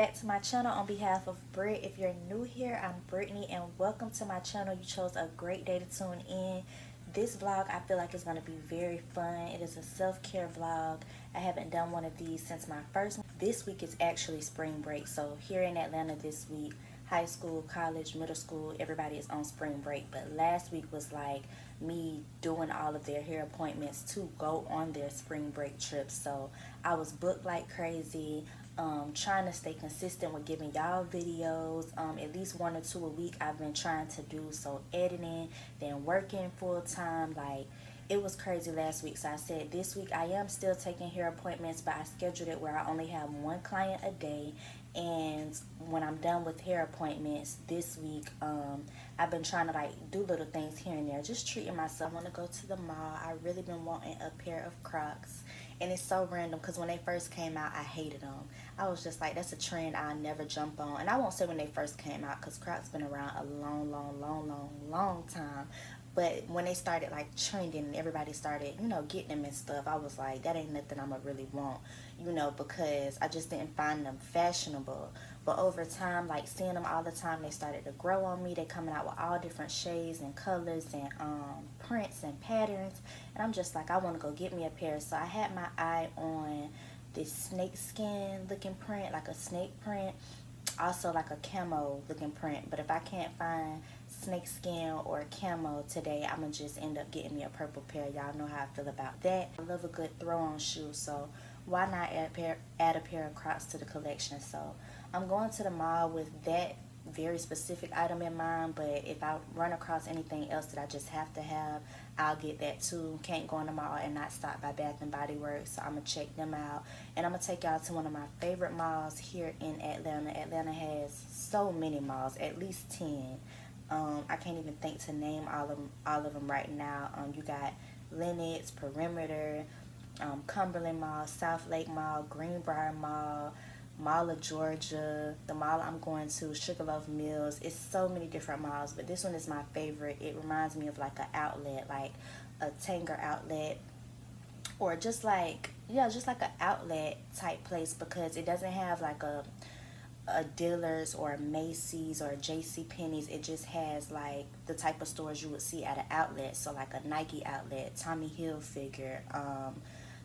back to my channel on behalf of Britt. If you're new here, I'm Brittany and welcome to my channel. You chose a great day to tune in. This vlog I feel like is going to be very fun. It is a self-care vlog. I haven't done one of these since my first one. This week is actually spring break, so here in Atlanta this week, high school, college, middle school, everybody is on spring break. But last week was like me doing all of their hair appointments to go on their spring break trips. So I was booked like crazy. Trying to stay consistent with giving y'all videos, at least 1 or 2 a week. I've been trying to do, so editing, then working full time. Like, it was crazy last week. So I said this week I am still taking hair appointments, but I scheduled it where I only have 1 client a day. And when I'm done with hair appointments this week, I've been trying to like do little things here and there, just treating myself. I want to go to the mall. I really been wanting a pair of Crocs. And it's so random because when they first came out, I hated them. I was just like, that's a trend I'll never jump on. And I won't say when they first came out because Crocs been around a long time. But when they started like trending and everybody started, you know, getting them and stuff, I was like, that ain't nothing I'ma really want, you know, because I just didn't find them fashionable. But over time, like seeing them all the time, they started to grow on me. They coming out with all different shades and colors and prints and patterns. And I'm just like, I want to go get me a pair. So I had my eye on this snake skin looking print, like a snake print. Also like a camo looking print. But if I can't find snake skin or camo today, I'm gonna just end up getting me a purple pair. Y'all know how I feel about that. I love a good throw-on shoe, so why not add a pair of Crocs to the collection? So I'm going to the mall with that very specific item in mind, but if I run across anything else that I just have to have, I'll get that too. Can't go in the mall and not stop by Bath and Body Works, so I'm gonna check them out. And I'm gonna take y'all to one of my favorite malls here in Atlanta. Atlanta has so many malls, at least 10. I can't even think to name all of them right now. You got Lenox, Perimeter, Cumberland Mall, South Lake Mall, Greenbrier Mall, Mall of Georgia, the mall I'm going to, Sugarloaf Mills. It's so many different malls, but this one is my favorite. It reminds me of like an outlet, like a Tanger outlet, or just like, yeah, just like an outlet type place, because it doesn't have like a Dillard's or a Macy's or a JCPenney's. It just has like the type of stores you would see at an outlet. So like a Nike outlet, Tommy Hilfiger,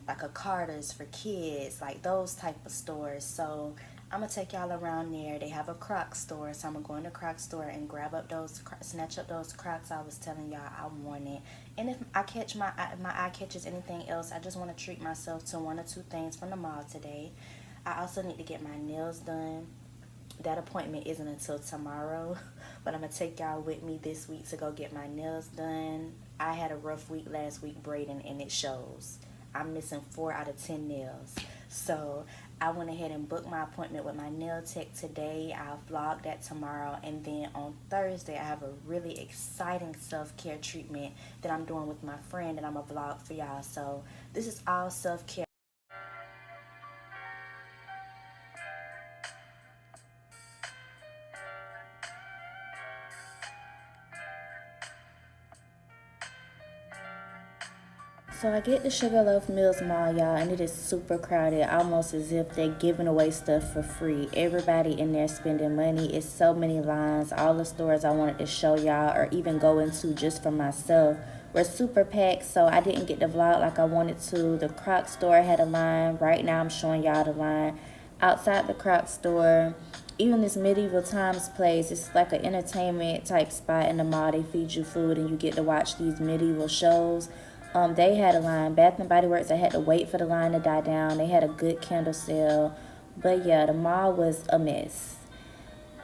like a Carter's for kids, like those type of stores. So I'm gonna take y'all around there. They have a Crocs store, so I'm gonna go in the Crocs store and grab up those, snatch up those Crocs I was telling y'all I wanted. And if I catch my eye catches anything else, I just want to treat myself to 1 or 2 things from the mall today. I also need to get my nails done. That appointment isn't until tomorrow, but I'm gonna take y'all with me this week to go get my nails done. I had a rough week last week braiding, and it shows. I'm missing 4 out of 10 nails. So I went ahead and booked my appointment with my nail tech today. I'll vlog that tomorrow. And then on Thursday, I have a really exciting self-care treatment that I'm doing with my friend, and I'm gonna vlog for y'all. So this is all self-care. So I get to Sugarloaf Mills Mall, y'all, and it is super crowded, almost as if they're giving away stuff for free. Everybody in there spending money. It's so many lines. All the stores I wanted to show y'all or even go into just for myself were super packed, so I didn't get the vlog like I wanted to. The Crocs store had a line. Right now I'm showing y'all the line outside the Crocs store. Even this medieval times place, it's like an entertainment type spot in the mall. They feed you food and you get to watch these medieval shows. They had a line. Bath and Body Works, I had to wait for the line to die down. They had a good candle sale. But yeah, the mall was a mess.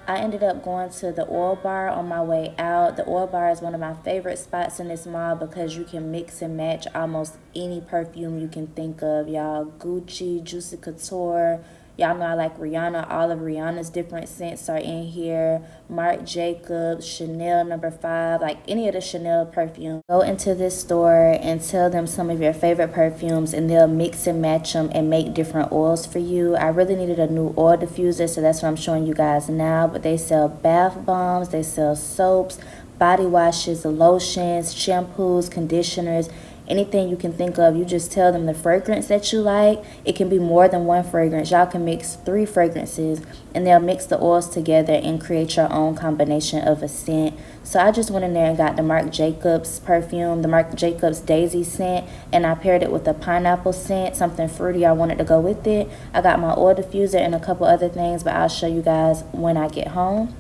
I ended up going to the oil bar on my way out. The oil bar is one of my favorite spots in this mall because you can mix and match almost any perfume you can think of, y'all. Gucci, Juicy Couture. Y'all know I like Rihanna. All of Rihanna's different scents are in here. Marc Jacobs, Chanel No. 5, like any of the Chanel perfume. Go into this store and tell them some of your favorite perfumes, and they'll mix and match them and make different oils for you. I really needed a new oil diffuser, so that's what I'm showing you guys now. But they sell bath bombs, they sell soaps, body washes, lotions, shampoos, conditioners, anything you can think of. You just tell them the fragrance that you like. It can be more than one fragrance. Y'all can mix 3 fragrances, and they'll mix the oils together and create your own combination of a scent. So I just went in there and got the Marc Jacobs perfume, the Marc Jacobs Daisy scent, and I paired it with a pineapple scent, something fruity I wanted to go with it. I got my oil diffuser and a couple other things, but I'll show you guys when I get home.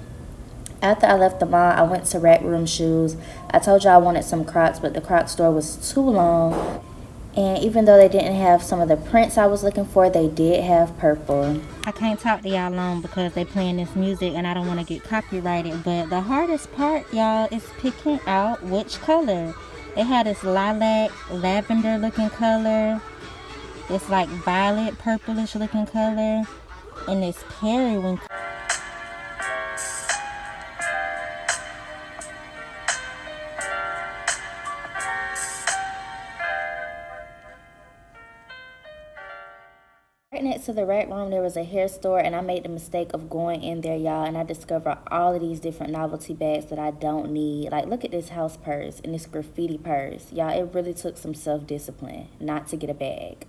After I left the mall, I went to Rack Room Shoes. I told y'all I wanted some Crocs, but the Crocs store was too long. And even though they didn't have some of the prints I was looking for, they did have purple. I can't talk to y'all long because they playing this music and I don't want to get copyrighted. But the hardest part, y'all, is picking out which color. They had this lilac, lavender looking color. It's like violet, purplish looking color. And this periwinkle. Right next to the Rack Room, there was a hair store, and I made the mistake of going in there, y'all, and I discovered all of these different novelty bags that I don't need. Like, look at this house purse and this graffiti purse. Y'all, it really took some self-discipline not to get a bag.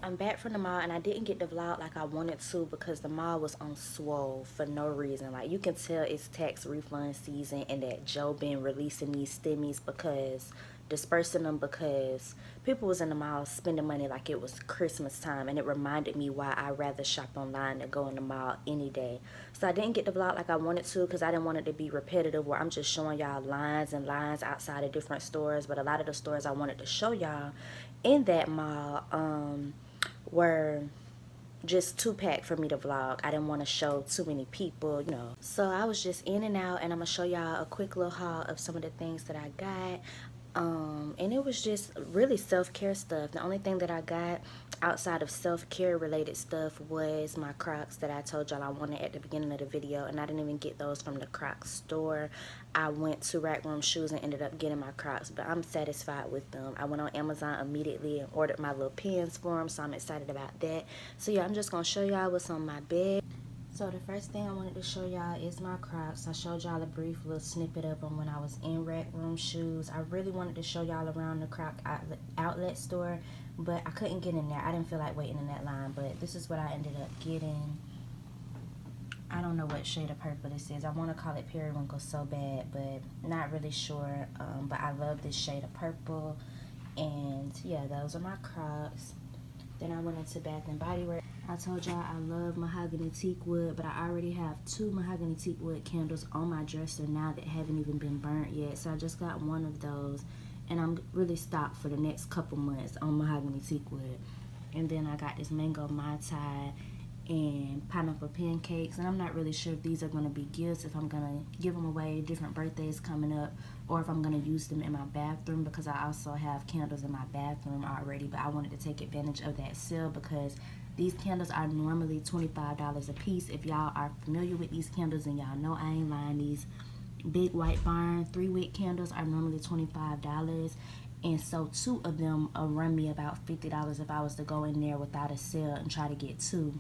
I'm back from the mall, and I didn't get the vlog like I wanted to because the mall was on swole for no reason. Like, you can tell it's tax refund season and that Joe been releasing these stimmies because dispersing them because people was in the mall spending money like it was Christmas time, and it reminded me why I rather shop online than go in the mall any day. So I didn't get the vlog like I wanted to because I didn't want it to be repetitive where I'm just showing y'all lines and lines outside of different stores. But a lot of the stores I wanted to show y'all in that mall were just too packed for me to vlog. I didn't want to show too many people, you know. So I was just in and out, and I'm gonna show y'all a quick little haul of some of the things that I got. And it was just really self-care stuff. The only thing that I got outside of self-care related stuff was my Crocs that I told y'all I wanted at the beginning of the video, and I didn't even get those from the Crocs store. I went to Rack Room Shoes and ended up getting my Crocs, but I'm satisfied with them. I went on Amazon immediately and ordered my little pins for them, so I'm excited about that. So yeah, I'm just gonna show y'all what's on my bed. So the first thing I wanted to show y'all is my Crocs. I showed y'all a brief little snippet of them when I was in Rack Room Shoes. I really wanted to show y'all around the Croc outlet store, but I couldn't get in there. I didn't feel like waiting in that line, but this is what I ended up getting. I don't know what shade of purple this is. I want to call it periwinkle so bad, but not really sure. But I love this shade of purple. And yeah, those are my Crocs. Then I went into Bath and Body Works. I told y'all I love mahogany teak wood, but I already have 2 mahogany teak wood candles on my dresser now that haven't even been burnt yet. So I just got one of those, and I'm really stocked for the next couple months on mahogany teak wood. And then I got this mango Mai Tai and pineapple pancakes, and I'm not really sure if these are going to be gifts, if I'm going to give them away, different birthdays coming up, or if I'm going to use them in my bathroom, because I also have candles in my bathroom already. But I wanted to take advantage of that sale because these candles are normally $25 a piece. If y'all are familiar with these candles, and y'all know I ain't lying, these Big White Barn 3-wick candles are normally $25. And so 2 of them will run me about $50 if I was to go in there without a sale and try to get 2.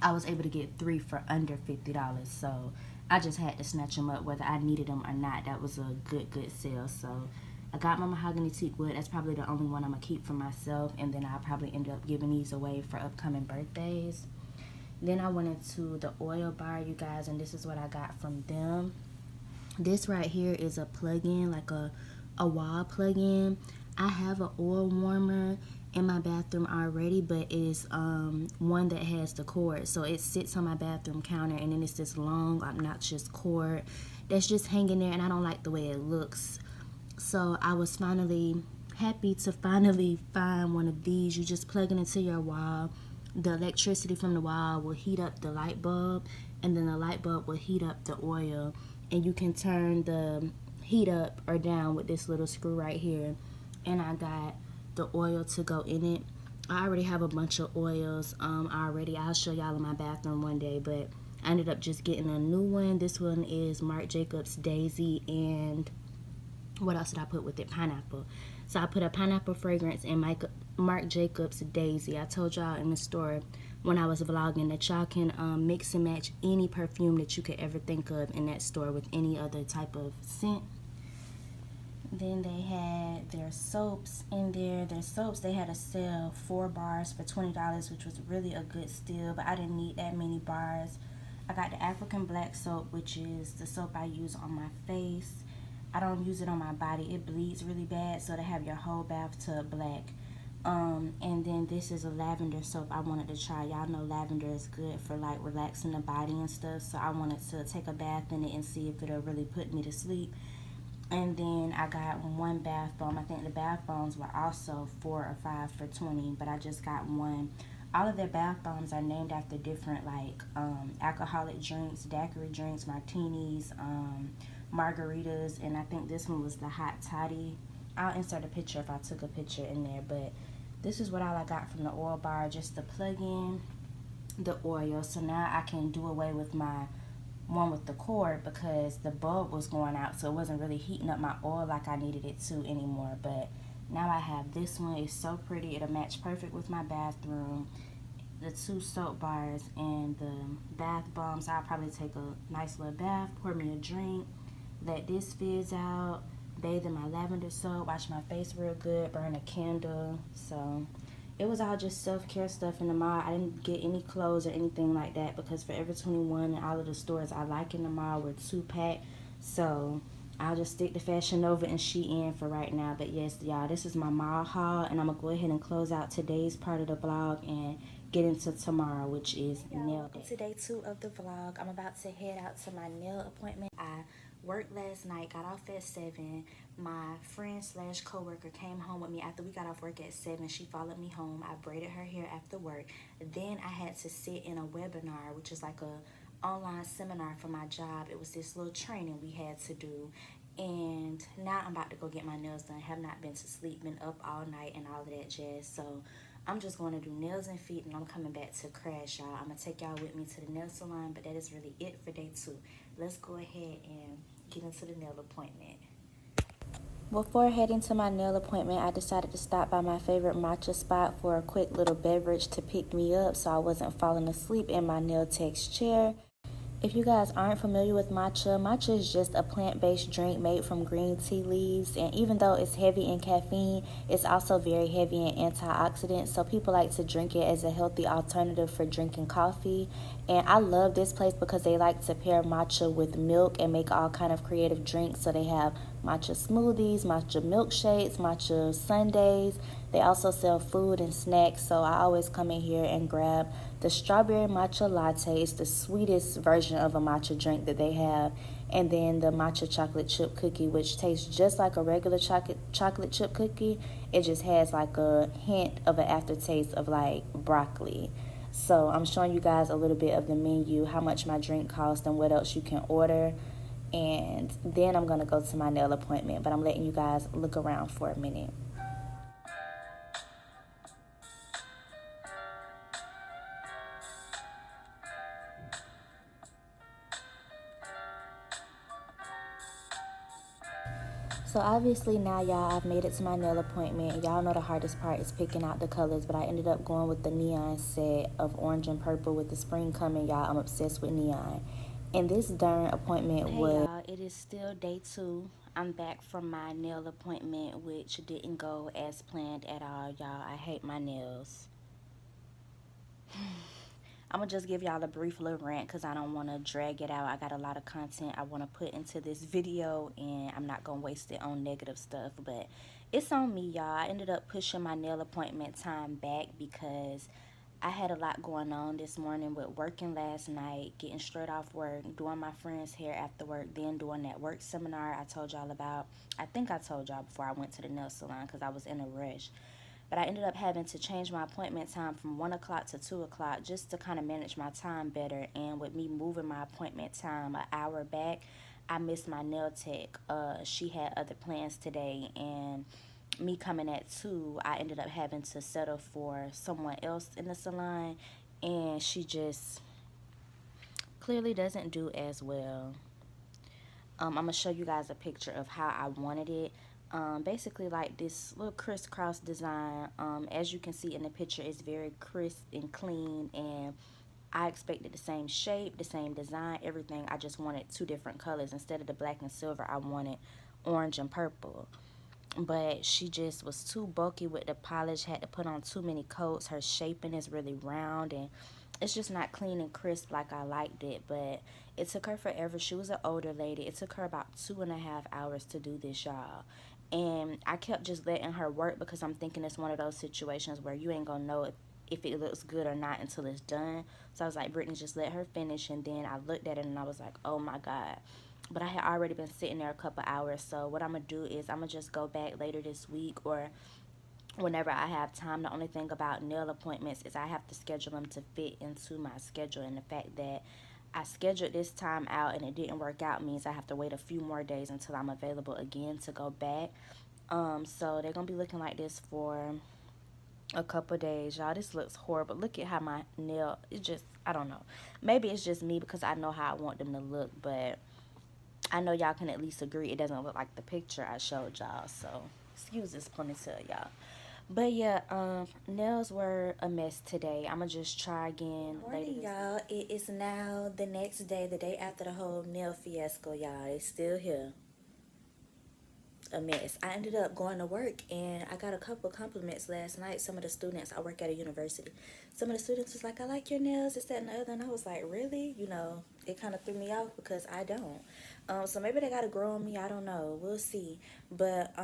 I was able to get 3 for under $50, so I just had to snatch them up whether I needed them or not. That was a good sale. So I got my mahogany teak wood. That's probably the only one I'm gonna keep for myself, and then I'll probably end up giving these away for upcoming birthdays. Then I went into the oil bar, you guys, and this is what I got from them. This right here is a plug-in, like a wall plug-in. I have an oil warmer in my bathroom already, but it is one that has the cord, so it sits on my bathroom counter, and then it's this long obnoxious cord that's just hanging there, and I don't like the way it looks. So I was finally happy to finally find one of these. You just plug it into your wall. The electricity from the wall will heat up the light bulb, and then the light bulb will heat up the oil, and you can turn the heat up or down with this little screw right here. And I got the oil to go in it. I already have a bunch of oils already. I'll show y'all in my bathroom one day, but I ended up just getting a new one. This one is Marc Jacobs Daisy, and what else did I put with it? Pineapple. So I put a pineapple fragrance in Marc Jacobs Daisy. I told y'all in the store when I was vlogging that y'all can mix and match any perfume that you could ever think of in that store with any other type of scent. Then they had their soaps in there. Their soaps, they had a sale 4 bars for $20, which was really a good steal, but I didn't need that many bars. I got the African black soap, which is the soap I use on my face. I don't use it on my body. It bleeds really bad, so to have your whole bathtub black. And then this is a lavender soap I wanted to try. Y'all know lavender is good for like relaxing the body and stuff, so I wanted to take a bath in it and see if it'll really put me to sleep. And then I got one bath bomb. I think the bath bombs were also 4 or 5 for 20, but I just got one. All of their bath bombs are named after different like alcoholic drinks, daiquiri drinks, martinis, margaritas, and I think this one was the hot toddy. I'll insert a picture if I took a picture in there, but this is what all I got from the oil bar, just to plug in the oil. So now I can do away with my one with the cord because the bulb was going out, so it wasn't really heating up my oil like I needed it to anymore. But now I have this one. It's so pretty. It'll match perfect with my bathroom. The 2 soap bars and the bath bombs. I'll probably take a nice little bath, pour me a drink, let this fizz out, bathe in my lavender soap, wash my face real good, burn a candle. So it was all just self-care stuff in the mall. I didn't get any clothes or anything like that because Forever 21 and all of the stores I like in the mall were 2-pack. So I'll just stick to Fashion Nova and Shein for right now. But yes, y'all, this is my mall haul, and I'm going to go ahead and close out today's part of the vlog and get into tomorrow, which is nail day. To day 2 of the vlog, I'm about to head out to my nail appointment. I worked last night, got off at 7. My friend slash coworker came home with me after we got off work at 7. She followed me home. I braided her hair after work. Then I had to sit in a webinar, which is like a online seminar for my job. It was this little training we had to do. And now I'm about to go get my nails done. Have not been to sleep, been up all night and all of that jazz. So I'm just going to do nails and feet, and I'm coming back to crash, y'all. I'm going to take y'all with me to the nail salon, but that is really it for day 2. Let's go ahead and get into the nail appointment. Before heading to my nail appointment, I decided to stop by my favorite matcha spot for a quick little beverage to pick me up so I wasn't falling asleep in my nail tech's chair. If you guys aren't familiar with matcha, matcha is just a plant-based drink made from green tea leaves, and even though it's heavy in caffeine, it's also very heavy in antioxidants, so people like to drink it as a healthy alternative for drinking coffee. And I love this place because they like to pair matcha with milk and make all kind of creative drinks. So they have matcha smoothies, matcha milkshakes, matcha sundaes. They also sell food and snacks, so I always come in here and grab the strawberry matcha latte. It's the sweetest version of a matcha drink that they have. And then the matcha chocolate chip cookie, which tastes just like a regular chocolate chip cookie. It just has like a hint of an aftertaste of like broccoli. So I'm showing you guys a little bit of the menu, how much my drink costs, and what else you can order. And then I'm going to go to my nail appointment, but I'm letting you guys look around for a minute. So obviously now, y'all, I've made it to my nail appointment. Y'all know the hardest part is picking out the colors, but I ended up going with the neon set of orange and purple. With the spring coming, y'all, I'm obsessed with neon. And this darn appointment was... Hey, y'all, it is still day 2. I'm back from my nail appointment, which didn't go as planned at all, y'all. I hate my nails. I'm going to just give y'all a brief little rant because I don't want to drag it out. I got a lot of content I want to put into this video, and I'm not going to waste it on negative stuff. But it's on me, y'all. I ended up pushing my nail appointment time back because I had a lot going on this morning with working last night, getting straight off work, doing my friend's hair after work, then doing that work seminar I told y'all about. I think I told y'all before I went to the nail salon because I was in a rush. But I ended up having to change my appointment time from 1 o'clock to 2 o'clock just to kind of manage my time better. And with me moving my appointment time an hour back, I missed my nail tech. She had other plans today, and me coming at 2, I ended up having to settle for someone else in the salon, and she just clearly doesn't do as well. I'm going to show you guys a picture of how I wanted it. Basically like this little crisscross design. As you can see in the picture, it's very crisp and clean, and I expected the same shape, the same design, everything. I just wanted 2 different colors. Instead of the black and silver, I wanted orange and purple. But she just was too bulky with the polish, had to put on too many coats. Her shaping is really round, and it's just not clean and crisp like I liked it. But it took her forever. She was an older lady. It took her about 2.5 hours to do this, y'all. And I kept just letting her work because I'm thinking it's one of those situations where you ain't gonna know if it looks good or not until it's done. So I was like, Brittany, just let her finish. And then I looked at it and I was like, oh my God. But I had already been sitting there a couple hours. So what I'm going to do is I'm going to just go back later this week or whenever I have time. The only thing about nail appointments is I have to schedule them to fit into my schedule. And the fact that I scheduled this time out and it didn't work out means I have to wait a few more days until I'm available again to go back. So they're going to be looking like this for a couple days, y'all. This looks horrible. Look at how my nail, it just, I don't know, maybe it's just me because I know how I want them to look, but I know y'all can at least agree it doesn't look like the picture I showed y'all. So excuse this ponytail, y'all. But yeah, nails were a mess today. I'ma just try again later. Morning, y'all. It is now the next day, the day after the whole nail fiasco, y'all. It's still here. A mess. I ended up going to work and I got a couple compliments last night. Some of the students, I work at a university, some of the students was like, I like your nails, this, that, and the other. And I was like, really? You know, it kind of threw me off because I don't. So maybe they got to grow on me. I don't know. We'll see. But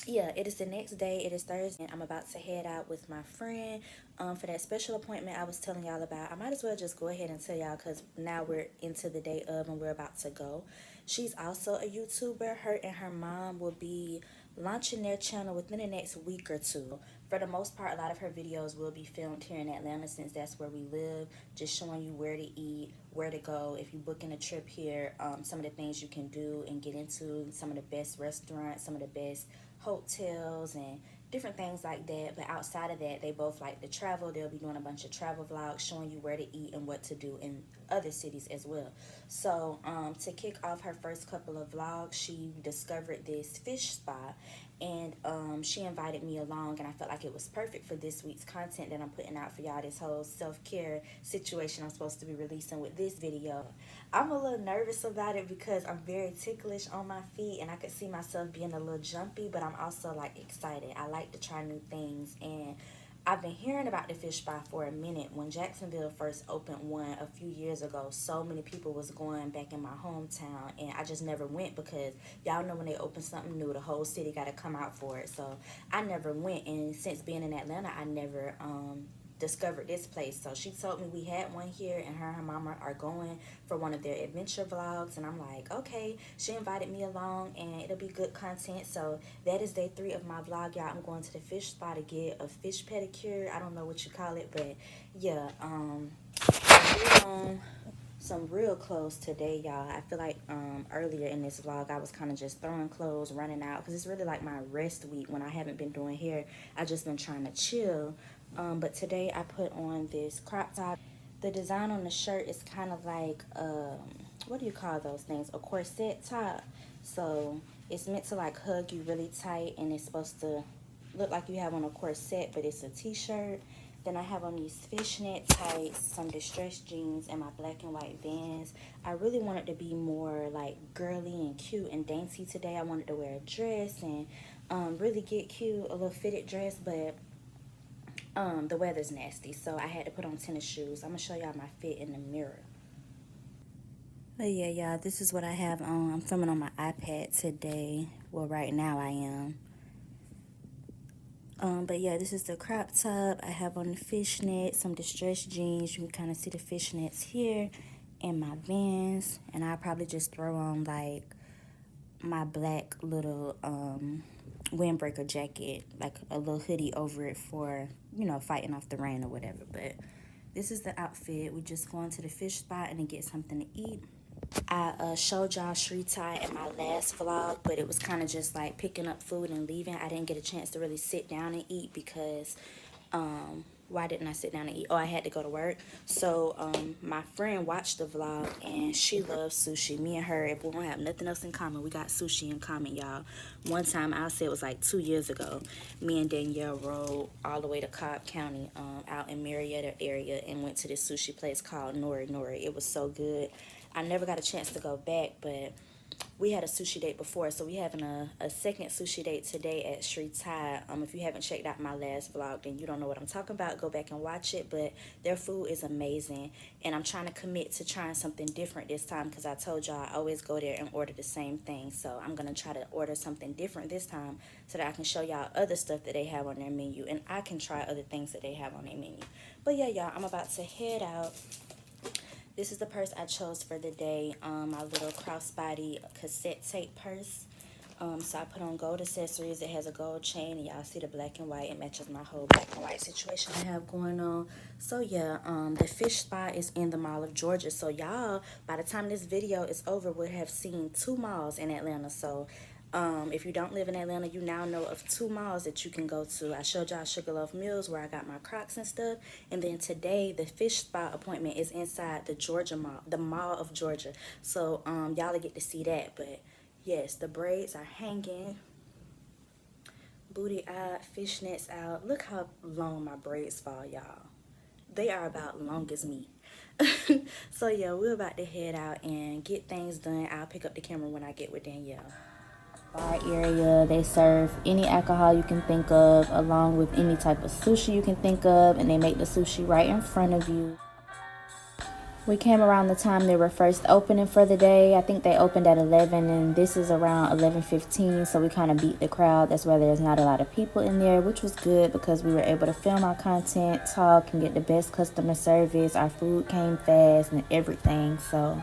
yeah, it is the next day. It is Thursday, and I'm about to head out with my friend for that special appointment I was telling y'all about. I might as well just go ahead and tell y'all because now we're into the day of and we're about to go. She's also a YouTuber. Her and her mom will be launching their channel within the next week or two. For the most part, a lot of her videos will be filmed here in Atlanta since that's where we live, just showing you where to eat, where to go. If you're booking a trip here, some of the things you can do and get into, some of the best restaurants, some of the best hotels and different things like that. But outside of that, they both like to travel. They'll be doing a bunch of travel vlogs showing you where to eat and what to do in other cities as well. So to kick off her first couple of vlogs, she discovered this fish spa, and she invited me along, and I felt like it was perfect for this week's content that I'm putting out for y'all, this whole self-care situation I'm supposed to be releasing with this video. I'm a little nervous about it because I'm very ticklish on my feet and I could see myself being a little jumpy, but I'm also like excited. I like to try new things, and I've been hearing about the fish spa for a minute. When Jacksonville first opened one a few years ago, so many people was going back in my hometown, and I just never went because y'all know when they open something new, the whole city got to come out for it. So I never went, and since being in Atlanta, I never discovered this place. So she told me we had one here, and her and her mama are going for one of their adventure vlogs, and I'm like, okay. She invited me along and it'll be good content. So that is day 3 of my vlog, y'all. I'm going to the fish spa to get a fish pedicure. I don't know what you call it, but yeah, some real clothes today, y'all. I feel like earlier in this vlog I was kind of just throwing clothes, running out, because it's really like my rest week when I haven't been doing hair. I just been trying to chill. But today I put on this crop top. The design on the shirt is kind of like what do you call those things, a corset top. So it's meant to like hug you really tight, and it's supposed to look like you have on a corset, but it's a t-shirt. Then I have on these fishnet tights, some distressed jeans, and my black and white Vans. I really wanted to be more like girly and cute and dainty today. I wanted to wear a dress and really get cute, a little fitted dress, but the weather's nasty, so I had to put on tennis shoes. I'm gonna show y'all my fit in the mirror. But yeah, y'all, this is what I have on. I'm filming on my iPad today. Well, right now I am. But yeah, this is the crop top. I have on the fishnet, some distressed jeans. You can kind of see the fishnets here, and my Vans. And I'll probably just throw on like my black little windbreaker jacket, like a little hoodie over it for, you know, fighting off the rain or whatever. But this is the outfit. We just going to the fish spot and then get something to eat. I showed y'all Sri Thai in my last vlog, but it was kind of just like picking up food and leaving. I didn't get a chance to really sit down and eat because why didn't I sit down and eat? Oh, I had to go to work. So my friend watched the vlog and she loves sushi. Me and her, if we don't have nothing else in common, we got sushi in common, y'all. One time, I'll say it was like 2 years ago, me and Danielle rode all the way to Cobb County, out in Marietta area, and went to this sushi place called Nori Nori. It was so good. I never got a chance to go back, but we had a sushi date before, so we having a second sushi date today at Sri Thai. If you haven't checked out my last vlog, then you don't know what I'm talking about. Go back and watch it. But their food is amazing, and I'm trying to commit to trying something different this time, because I told y'all I always go there and order the same thing. So I'm gonna try to order something different this time, so that I can show y'all other stuff that they have on their menu, and I can try other things that they have on their menu. But yeah, y'all, I'm about to head out. This is the purse I chose for the day, my little crossbody cassette tape purse. So I put on gold accessories. It has a gold chain, and y'all see the black and white. It matches my whole black and white situation I have going on. So yeah, the fish spa is in the Mall of Georgia. So y'all, by the time this video is over, would have seen 2 malls in Atlanta. So if you don't live in Atlanta, you now know of 2 malls that you can go to. I showed y'all Sugarloaf Mills, where I got my Crocs and stuff. And then today, the fish spa appointment is inside the Georgia Mall, the Mall of Georgia. So y'all will get to see that. But yes, the braids are hanging. Booty out, fishnets out. Look how long my braids fall, y'all. They are about long as me. So yeah, we're about to head out and get things done. I'll pick up the camera when I get with Danielle. Bar area, they serve any alcohol you can think of, along with any type of sushi you can think of, and they make the sushi right in front of you. We came around the time they were first opening for the day. I think they opened at 11, and this is around 11:15, so we kind of beat the crowd. That's why there's not a lot of people in there, which was good because we were able to film our content, talk, and get the best customer service. Our food came fast and everything. So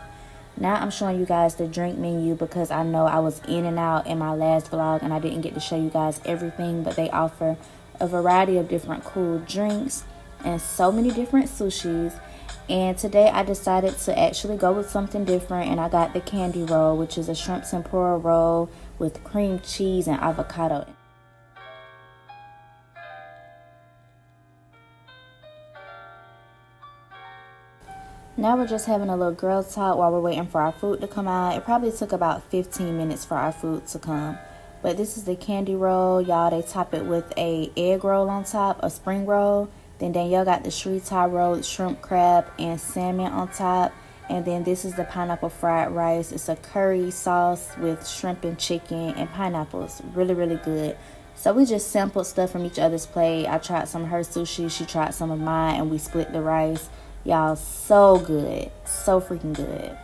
now I'm showing you guys the drink menu, because I know I was in and out in my last vlog and I didn't get to show you guys everything, but they offer a variety of different cool drinks and so many different sushis. And today I decided to actually go with something different, and I got the candy roll, which is a shrimp tempura roll with cream cheese and avocado. Now we're just having a little girl talk while we're waiting for our food to come out. It probably took about 15 minutes for our food to come. But this is the candy roll, y'all. They top it with a egg roll on top, a spring roll. Then Danielle got the Sri Thai roll, shrimp, crab, and salmon on top. And then this is the pineapple fried rice. It's a curry sauce with shrimp and chicken and pineapples. Really, really good. So we just sampled stuff from each other's plate. I tried some of her sushi. She tried some of mine, and we split the rice. Y'all, so good. So freaking good.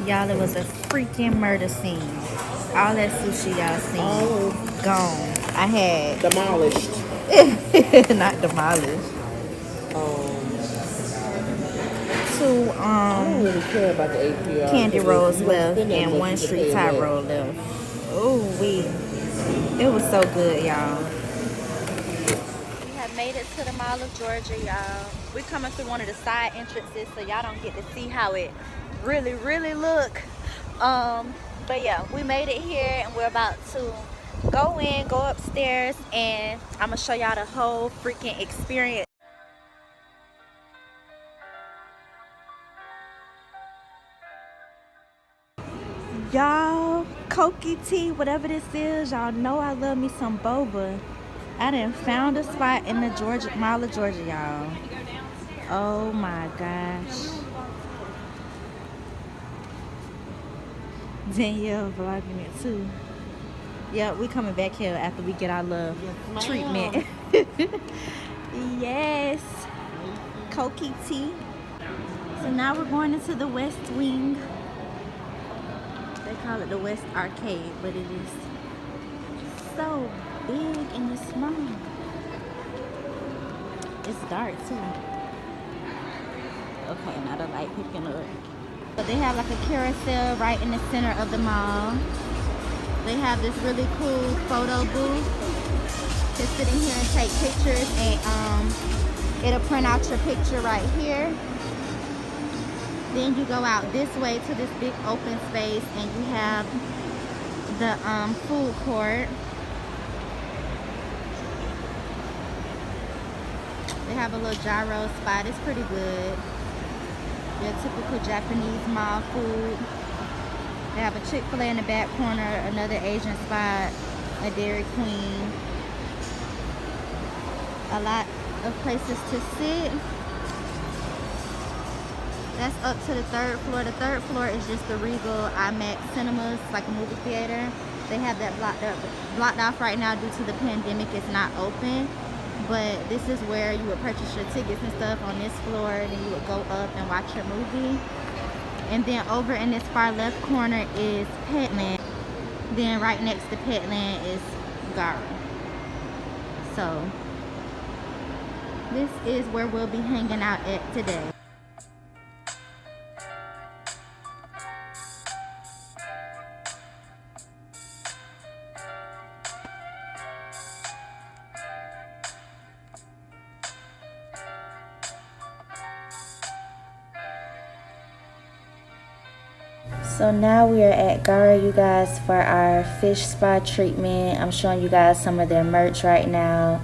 Y'all, it was a freaking murder scene. All that sushi y'all seen, gone. I had demolished. not demolished. Two I don't really care about the APR. candy rolls left and one Sri Thai roll left. Oh it was so good, y'all. We have made it to the Mall of Georgia, y'all. We're coming through one of the side entrances, so y'all don't get to see how it really look. But yeah, we made it here, and we're about to go upstairs, and I'm gonna show y'all the whole freaking experience. Y'all, Koki tea, whatever this is, y'all know I love me some boba. I done found a spot in the Mall of Georgia, y'all. Oh my gosh. Danielle vlogging it too. Yeah, we coming back here after we get our little treatment. Yes. Koki tea. So now we're going into the West Wing. They call it the West Arcade, but it is so big and it's small. It's dark too. Okay, now the light picking up. So they have like a carousel right in the center of the mall. They have this really cool photo booth to sit in here and take pictures, and it'll print out your picture right here. Then you go out this way to this big open space, and you have the food court. They have a little gyro spot. It's pretty good. Your typical Japanese mall food. They have a Chick-fil-A in the back corner, another Asian spot, a Dairy Queen. a lot of places to sit. That's up to the 3rd floor. The 3rd floor is just the Regal IMAX Cinemas, like a movie theater. They have that blocked off right now due to the pandemic. It's not open, but this is where you would purchase your tickets and stuff on this floor. Then you would go up and watch your movie. And then over in this far left corner is Petland. Then right next to Petland is Garra. So this is where we'll be hanging out at today. So now we are at Garra, you guys, for our fish spa treatment. I'm showing you guys some of their merch right now.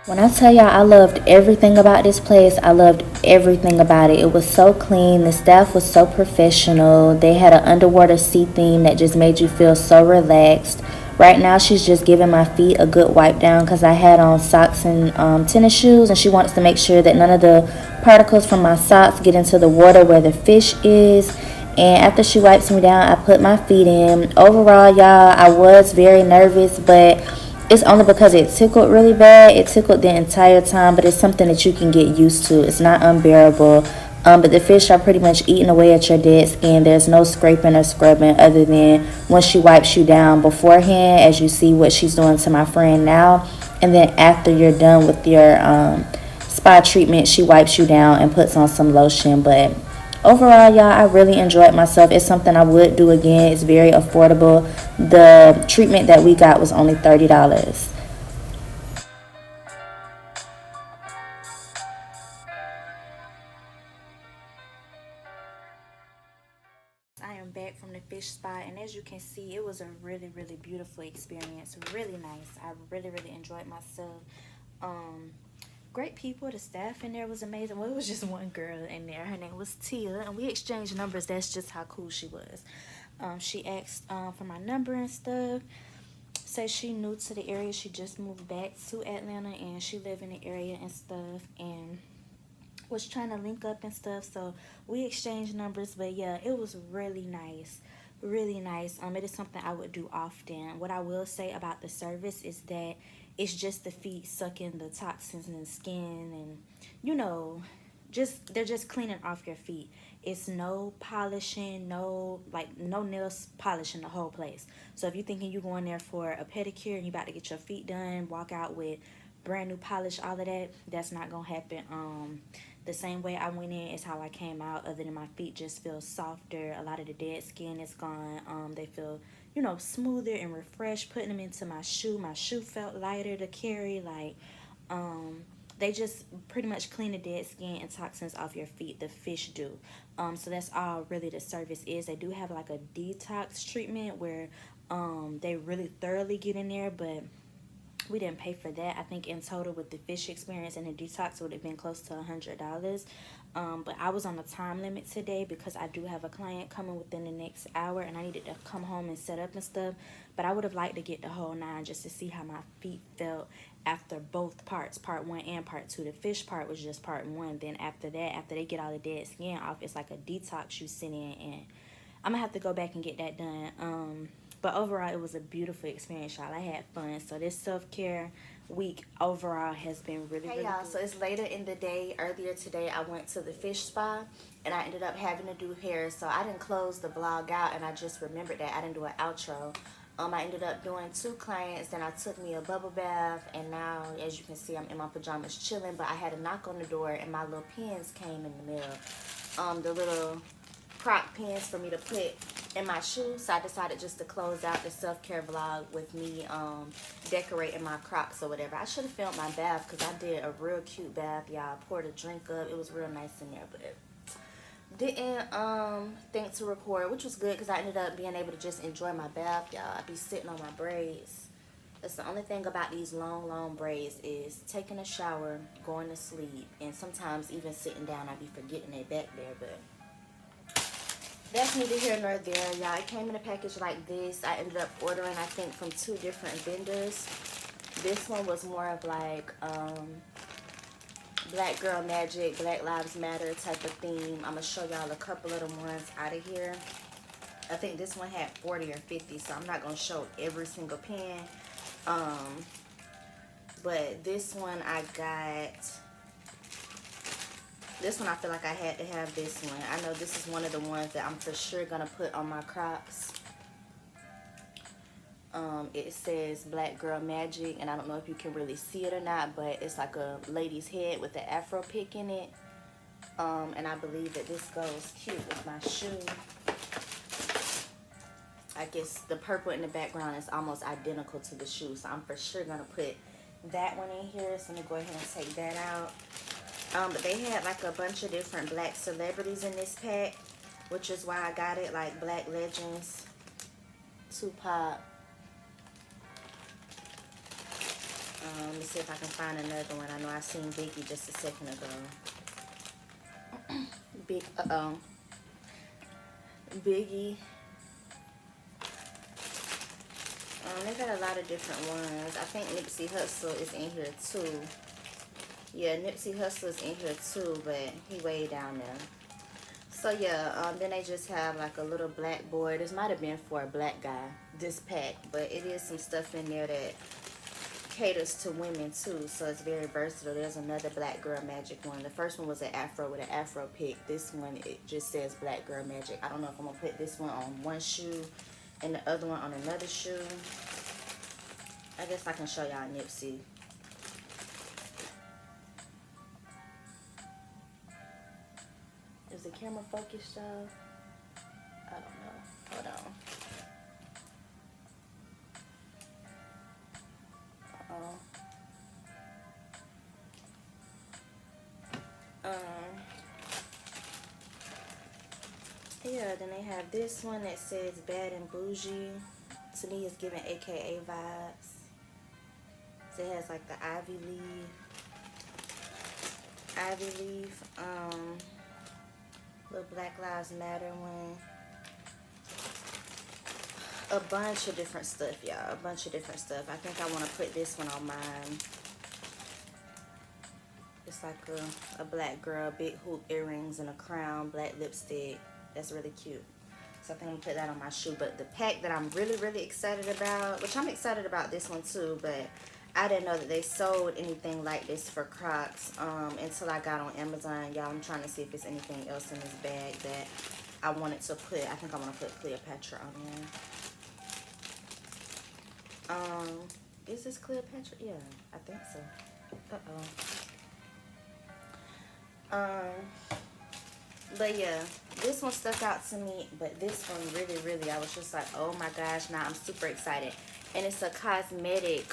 When I tell y'all I loved everything about this place, I loved everything about it. It was so clean. The staff was so professional. They had an underwater sea theme that just made you feel so relaxed. Right now she's just giving my feet a good wipe down because I had on socks and tennis shoes, and she wants to make sure that none of the particles from my socks get into the water where the fish is. And after she wipes me down, I put my feet in. Overall, y'all, I was very nervous, but it's only because it tickled really bad. It tickled the entire time, but it's something that you can get used to. It's not unbearable. But the fish are pretty much eating away at your dead skin. There's no scraping or scrubbing other than when she wipes you down beforehand, as you see what she's doing to my friend now. And then after you're done with your spa treatment, she wipes you down and puts on some lotion. But overall, y'all, I really enjoyed myself. It's something I would do again. It's very affordable. The treatment that we got was only $30. I am back from the fish spa, and as you can see, it was a really, really beautiful experience. Really nice. I really, really enjoyed myself. Great people. The staff in there was amazing. Well, it was just one girl in there. Her name was Tia, and we exchanged numbers. That's just how cool she was. She asked for my number and stuff. Says she new to the area. She just moved back to Atlanta, and she lived in the area and stuff, and was trying to link up and stuff. So we exchanged numbers. But yeah, it was really nice. Really nice. It is something I would do often. What I will say about the service is that it's just the feet sucking the toxins in the skin, and you know, just they're just cleaning off your feet. It's no polishing, no nails polishing the whole place. So if you're thinking you're going there for a pedicure and you about to get your feet done, walk out with brand new polish, all of that, that's not gonna happen. The same way I went in is how I came out, other than my feet just feel softer. A lot of the dead skin is gone. They feel, you know, smoother and refreshed. Putting them into my shoe felt lighter to carry. Like, they just pretty much clean the dead skin and toxins off your feet. The fish do. So that's all really the service is. They do have like a detox treatment where they really thoroughly get in there, but we didn't pay for that. I think in total with the fish experience and the detox would have been close to $100. But I was on a time limit today because I do have a client coming within the next hour, and I needed to come home and set up and stuff. But I would have liked to get the whole 9 just to see how my feet felt after both parts, part 1 and part 2. The fish part was just part 1. Then after that, after they get all the dead skin off, it's like a detox you sit in, and I'm gonna have to go back and get that done. But overall, it was a beautiful experience, y'all. I had fun. So this self-care week overall has been really, really good. So it's later in the day. Earlier today, I went to the fish spa, and I ended up having to do hair. So I didn't close the vlog out, and I just remembered that I didn't do an outro. I ended up doing 2 clients. Then I took me a bubble bath, and now, as you can see, I'm in my pajamas chilling. But I had a knock on the door, and my little pins came in the mail. The little croc pins for me to put in my shoes. So I decided just to close out the self-care vlog with me decorating my crocs or whatever. I should have filmed my bath because I did a real cute bath, y'all. Poured a drink up. It was real nice in there, but didn't think to record, which was good because I ended up being able to just enjoy my bath, y'all. I be sitting on my braids. That's the only thing about these long braids is taking a shower, going to sleep, and sometimes even sitting down. I be forgetting they back there, but That's neither here nor there, y'all. It came in a package like this. I ended up ordering, I think, from 2 different vendors. This one was more of like Black Girl Magic, Black Lives Matter type of theme. I'm gonna show y'all a couple of the ones out of here. I think this one had 40 or 50, so I'm not gonna show every single pen. But this one I got. This one I feel like I had to have this one. I know this is one of the ones that I'm for sure gonna put on my Crocs. It says Black Girl Magic, and I don't know if you can really see it or not, but it's like a lady's head with an afro pick in it. And I believe that this goes cute with my shoe. I guess the purple in the background is almost identical to the shoe, so I'm for sure gonna put that one in here. So I'm gonna go ahead and take that out. But they had like a bunch of different black celebrities in this pack, which is why I got it, like Black Legends, Tupac. Let me see if I can find another one. I know I seen Biggie just a second ago. Biggie. They got a lot of different ones. I think Nipsey Hussle is in here too. Yeah, Nipsey Hussle is in here too, but he way down there. So yeah, then they just have like a little black boy. This might have been for a black guy, this pack, but it is some stuff in there that caters to women too, so it's very versatile. There's another Black Girl Magic one. The first one was an afro with an afro pick. This one, it just says Black Girl Magic. I don't know if I'm gonna put this one on one shoe and the other one on another shoe. I guess I can show y'all Nipsey. Is the camera focused, y'all? I don't know. Hold on. Yeah, then they have this one that says Bad and Bougie. To me, it's giving AKA vibes. So it has like the ivy leaf, little Black Lives Matter one. A bunch of different stuff, y'all. A bunch of different stuff. I think I want to put this one on mine. It's like a black girl, big hoop earrings and a crown, black lipstick. That's really cute. So I think I'm gonna put that on my shoe. But the pack that I'm really, really excited about, which I'm excited about this one too, but I didn't know that they sold anything like this for Crocs until I got on Amazon. Y'all, I'm trying to see if there's anything else in this bag that I wanted to put. I think I want to put Cleopatra on there. Is this Cleopatra? Yeah, I think so. But yeah, this one stuck out to me, but this one really, really, I was just like, oh my gosh, now I'm super excited. And it's a cosmetic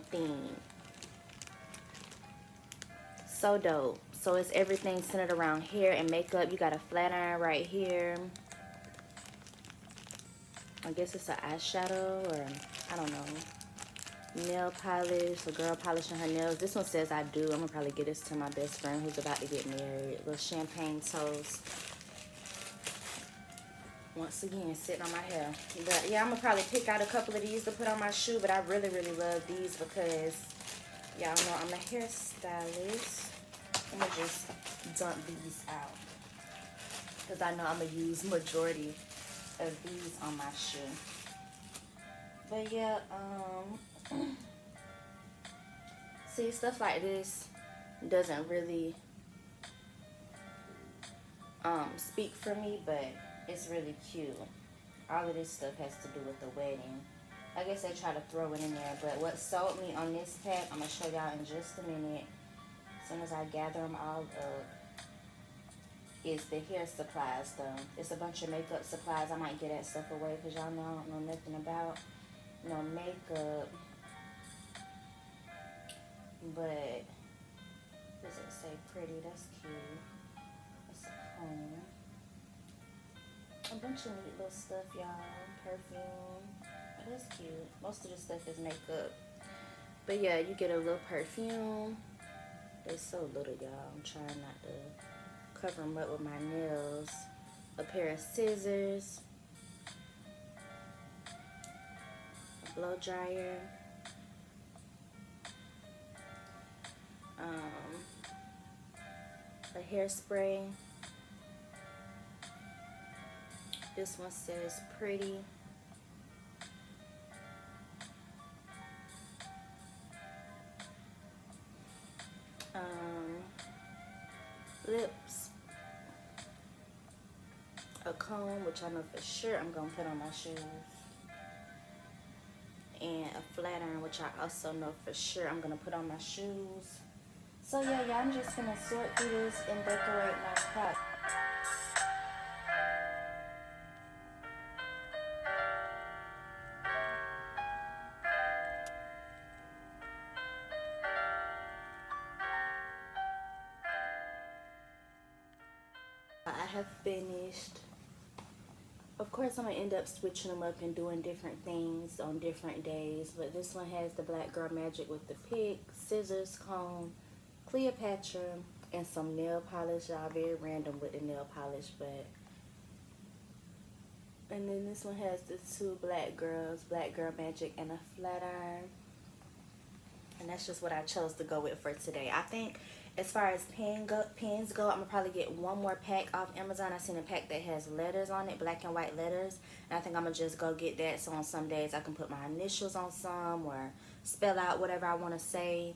theme. So dope. So it's everything centered around hair and makeup. You got a flat iron right here. I guess it's an eyeshadow, or I don't know. Nail polish, a girl polishing her nails. This one says I do. I'm gonna probably get this to my best friend who's about to get married. Little champagne toast. Once again, sitting on my hair. But yeah, I'm gonna probably pick out a couple of these to put on my shoe, but I really, really love these because y'all know I'm a hairstylist. I'm gonna just dump these out because I know I'm gonna use majority of these on my shoe. But yeah, see, stuff like this doesn't really speak for me, but it's really cute. All of this stuff has to do with the wedding. I guess they try to throw it in there, but what sold me on this pack, I'm gonna show y'all in just a minute, as soon as I gather them all up, is the hair supplies though. It's a bunch of makeup supplies. I might get that stuff away because y'all know I don't know nothing about no makeup. But does it say pretty? That's cute. That's a comb. A bunch of neat little stuff, y'all. Perfume. Oh, that's cute. Most of the stuff is makeup. But yeah, you get a little perfume. They're so little, y'all. I'm trying not to cover them up with my nails. a pair of scissors, a blow dryer, a hairspray. This one says pretty. Lips, a comb, which I know for sure I'm gonna put on my shoes, and a flat iron, which I also know for sure I'm gonna put on my shoes. So yeah, I'm just gonna sort through this and decorate my spot. I have finished. Of course, I'm gonna end up switching them up and doing different things on different days, but this one has the Black Girl Magic with the pick, scissors, comb, Cleopatra, and some nail polish. Y'all, very random with the nail polish, but. And then this one has the two Black Girls, Black Girl Magic, and a flat iron. And that's just what I chose to go with for today. I think as far as pens go, I'm gonna probably get one more pack off Amazon. I seen a pack that has letters on it, black and white letters, and I think I'm gonna just go get that, so on some days I can put my initials on some or spell out whatever I want to say.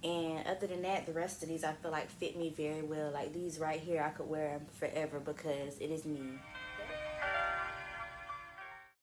And other than that, the rest of these I feel like fit me very well. Like these right here, I could wear them forever because it is me.